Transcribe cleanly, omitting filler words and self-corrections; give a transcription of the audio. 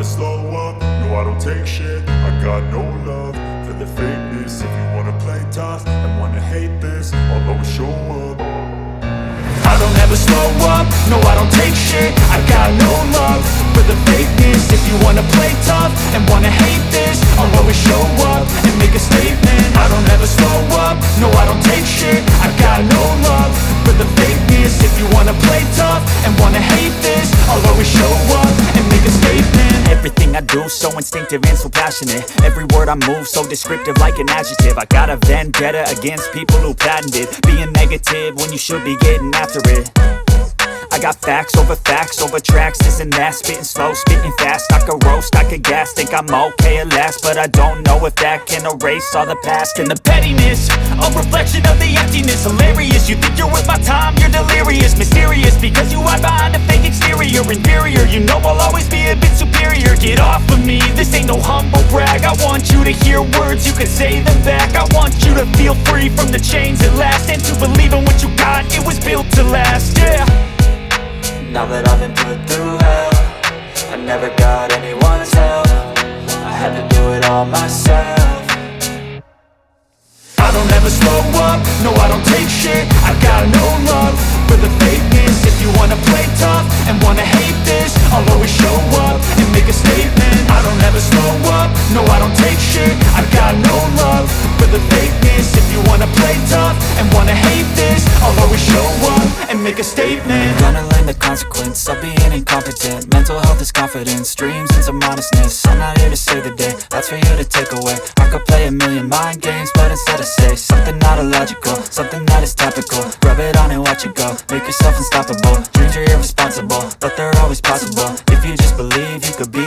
slow up, no I don't take shit. I got no love for the fakeness. If you wanna play tough and wanna hate this, I'll always show up. I don't ever slow up, no I don't take shit. I got no love for the fakeness. If you wanna play tough and wanna hate this, I'll always show up and make a statement. I don't ever slow up, no I don't take shit. I got no love for the fakeness. If you wanna play tough and wanna hate this, I'll always show up and make a statement. Everything I do so instinctive and so passionate. Every word I move so descriptive like an adjective. I got a vendetta against people who patented being negative when you should be getting after it. I got facts over tracks, this and that. Spitting slow, spitting fast, I could roast, I could gas. Think I'm okay at last, but I don't know if that can erase all the past. And the pettiness, a reflection of the emptiness. Hilarious, you think you're worth my time, you're delirious. Mysterious, because you hide behind a fake exterior. Inferior, you know I'll always be a bit superior. Get off of me, this ain't no humble brag. I want you to hear words, you can say them back. I want you to feel free from the chains at last, and to believe in what you got, it was built to last, yeah. Now that I've been put through hell, I never got anyone's help. I had to do it all myself. I don't ever slow up, no I don't take shit. I got no love for the fakeness. If you wanna play tough and wanna hate this, I'll always show up and make a statement. I don't ever slow up, no I don't take shit. I got no love for the fakeness. If you wanna play tough and wanna hate this, I'll always show up and make a statement. Gonna learn the consequence of being incompetent. Mental health is confidence, dreams and some honestness. I'm not here to save the day, that's for you to take away. I could play a million mind games, but instead I say something not illogical, something that is topical. Rub it on and watch it go, make yourself unstoppable. Dreams are irresponsible, but they're always possible. If you just believe, you could be